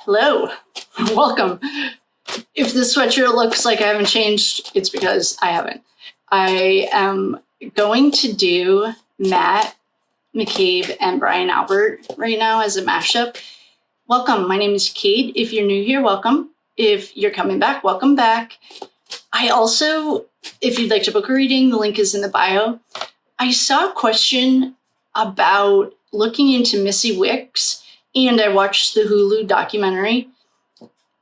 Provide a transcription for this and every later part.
Hello, welcome. If this sweatshirt looks like I haven't changed, it's because I haven't. I am going to do Matt McCabe and Brian Albert right now as a mashup. Welcome, my name is Kate. If you're new here, welcome. If you're coming back, welcome back. I also, if you'd like to book a reading, the link is in the bio. I saw a question about looking into Missy Wicks, and I watched the Hulu documentary.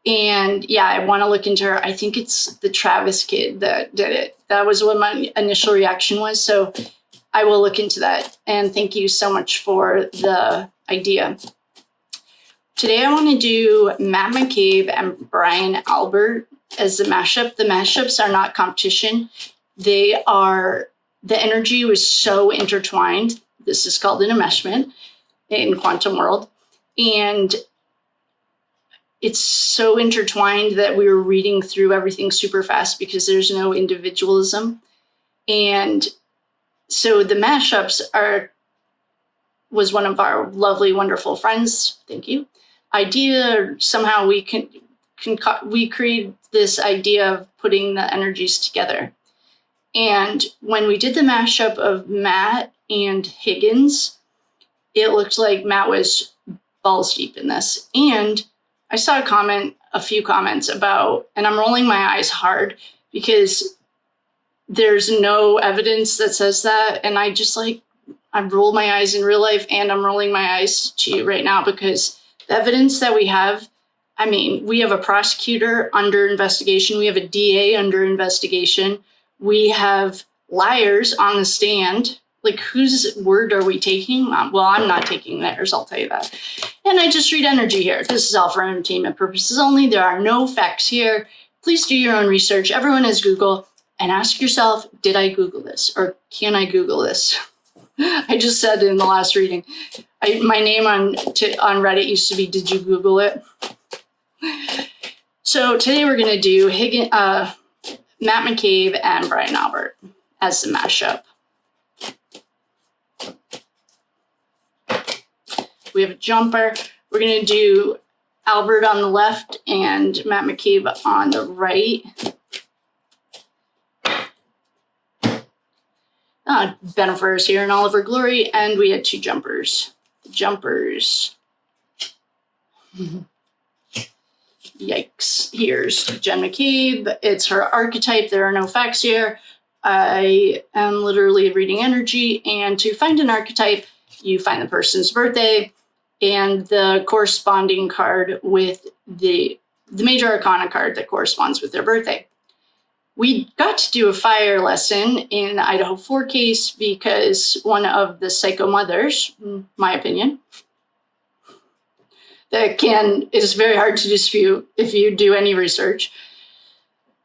And yeah, I want to look into her. I think it's the Travis kid that did it. That was what my initial reaction was. So I will look into that. And thank you so much for the idea. Today I want to do Matt McCabe and Brian Albert as the mashup. The mashups are not competition. They are, the energy was so intertwined. This is called an enmeshment in quantum world. And it's so intertwined that we were reading through everything super fast because there's no individualism. And so the mashups was one of our lovely, wonderful friends. Thank you. Idea, somehow we we create this idea of putting the energies together. And when we did the mashup of Matt and Higgins, it looked like Matt was balls deep in this. And I saw a few comments about, and I'm rolling my eyes hard because there's no evidence that says that. And I roll my eyes in real life and I'm rolling my eyes to you right now because the evidence that we have, I mean, we have a prosecutor under investigation. We have a DA under investigation. We have liars on the stand. Like, whose word are we taking? Well, I'm not taking theirs, I'll tell you that. And I just read energy here. This is all for entertainment purposes only. There are no facts here. Please do your own research. Everyone has Google. And ask yourself, did I Google this? Or can I Google this? I just said in the last reading. My name on Reddit used to be, did you Google it? So today we're going to do Matt McCabe and Brian Albert as the mashup. We have a jumper. We're going to do Albert on the left and Matt McCabe on the right. Bennifer is here in all of her glory, and we had two jumpers. The jumpers. Yikes. Here's Jen McCabe. It's her archetype. There are no facts here. I am literally reading energy, and to find an archetype, you find the person's birthday and the corresponding card with the major arcana card that corresponds with their birthday. We got to do a fire lesson in the Idaho 4 case because one of the psycho mothers, my opinion, it is very hard to dispute if you do any research,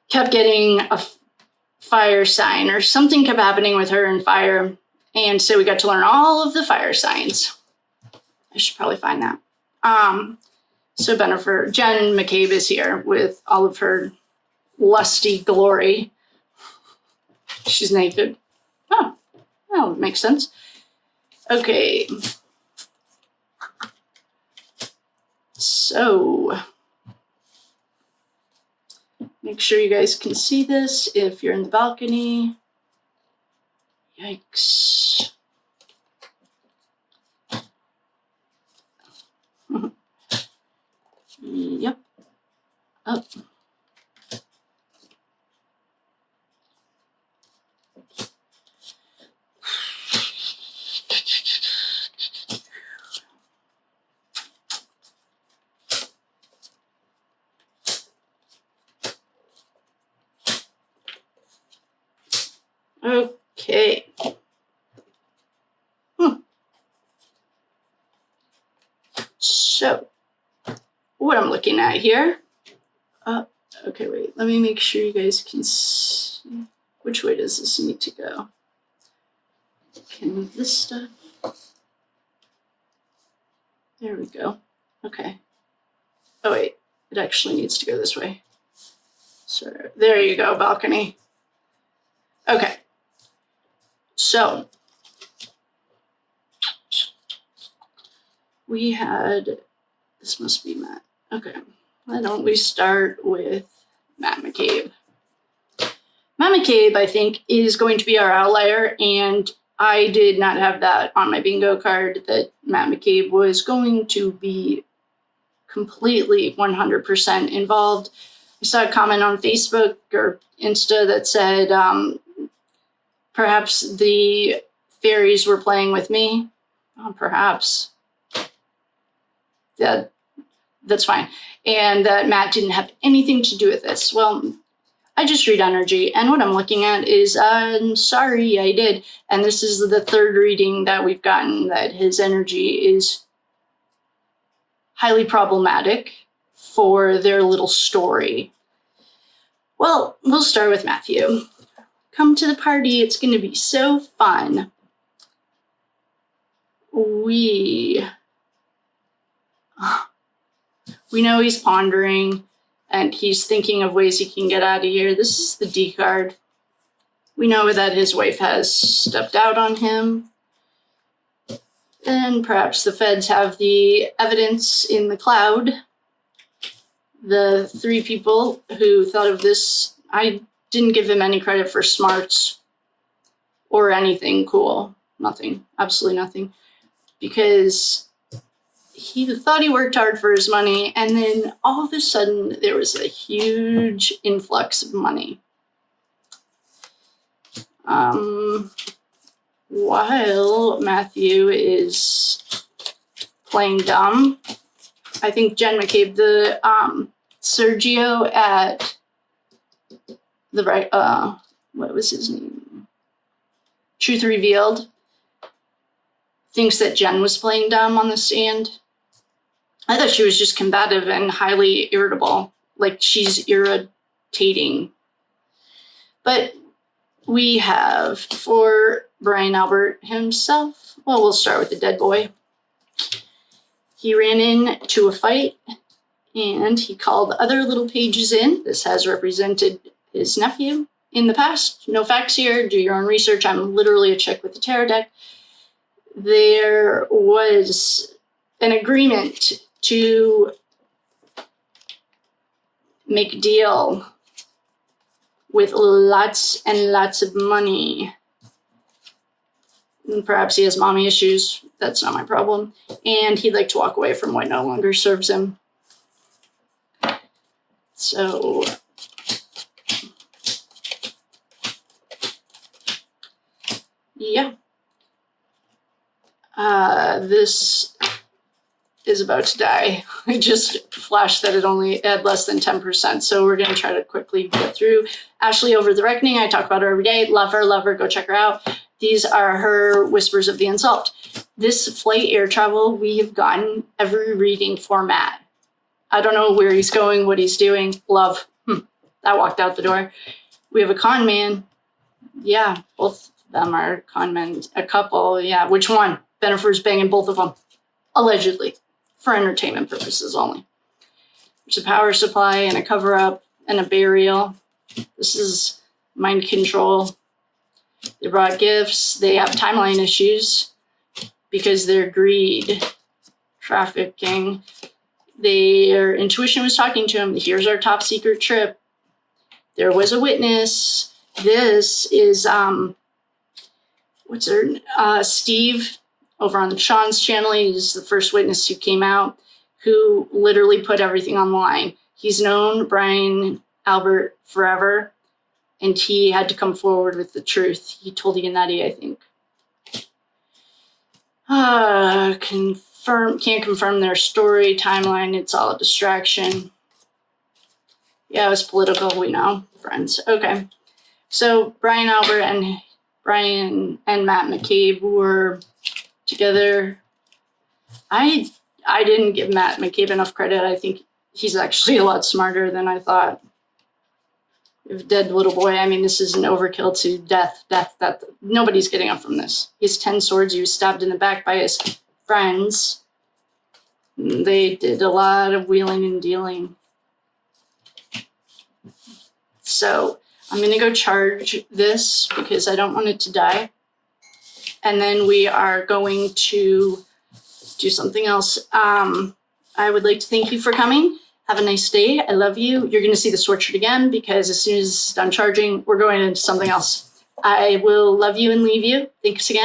kept getting a fire sign or something kept happening with her in fire. And so we got to learn all of the fire signs. I should probably find that. So Bennifer, Jen McCabe is here with all of her lusty glory. She's naked. Oh, well, makes sense. Okay. So, make sure you guys can see this if you're in the balcony. Yikes. Yep. Up. Okay. So, what I'm looking at here. Okay, wait. Let me make sure you guys can see. Which way does this need to go? Can move this stuff. There we go. Okay. Oh, wait. It actually needs to go this way. So, there you go, balcony. Okay. So, we had, this must be Matt. Okay, why don't we start with Matt McCabe? Matt McCabe, I think, is going to be our outlier, and I did not have that on my bingo card that Matt McCabe was going to be completely 100% involved. I saw a comment on Facebook or Insta that said perhaps the fairies were playing with me. Oh, perhaps. Yeah, that's fine. And that Matt didn't have anything to do with this. Well, I just read energy, and what I'm looking at is, I'm sorry, I did. And this is the third reading that we've gotten that his energy is highly problematic for their little story. Well, we'll start with Matthew. Come to the party, it's going to be so fun. We know he's pondering, and he's thinking of ways he can get out of here. This is the D card. We know that his wife has stepped out on him. And perhaps the feds have the evidence in the cloud. The three people who thought of this, I didn't give him any credit for smarts or anything cool. Nothing. Absolutely nothing. Because he thought he worked hard for his money, and then all of a sudden there was a huge influx of money. While Matthew is playing dumb, I think Jen McCabe, the Sergio at the right, what was his name? Truth Revealed, thinks that Jen was playing dumb on the stand. I thought she was just combative and highly irritable, like she's irritating. But we have, for Brian Albert himself, well, we'll start with the dead boy. He ran into a fight, and he called other little pages in. This has represented his nephew in the past. No facts here. Do your own research. I'm literally a chick with a tarot deck. There was an agreement to make a deal with lots and lots of money. And perhaps he has mommy issues. That's not my problem. And he'd like to walk away from what no longer serves him. So yeah. This is about to die. I just flashed that it only had less than 10%, so we're going to try to quickly get through. Ashley Over the Reckoning, I talk about her every day. Love her, go check her out. These are her Whispers of the Unsolved. This flight air travel, we have gotten every reading format. I don't know where he's going, what he's doing. Love. That walked out the door. We have a con man. Yeah, both of them are con men. A couple, yeah. Which one? Bennifer's banging both of them. Allegedly. For entertainment purposes only. There's a power supply and a cover-up and a burial. This is mind control. They brought gifts. They have timeline issues because they're greed, trafficking. Their intuition was talking to him. Here's our top secret trip. There was a witness. This is, Steve over on Sean's channel. He's the first witness who came out, who literally put everything on the line. He's known Brian Albert forever, and he had to come forward with the truth. He told Yannetti, I think. Can't confirm their story, timeline, it's all a distraction. Yeah, it was political, we know, friends. Okay. So Brian Albert and Matt McCabe were together. I didn't give Matt McCabe enough credit. I think he's actually a lot smarter than I thought. If dead little boy, I mean, this is an overkill to death. Nobody's getting up from this. He has 10 swords. He was stabbed in the back by his friends. They did a lot of wheeling and dealing. So I'm going to go charge this because I don't want it to die. And then we are going to do something else. I would like to thank you for coming. Have a nice day. I love you. You're going to see the sweatshirt again because as soon as it's done charging, we're going into something else. I will love you and leave you. Thanks again.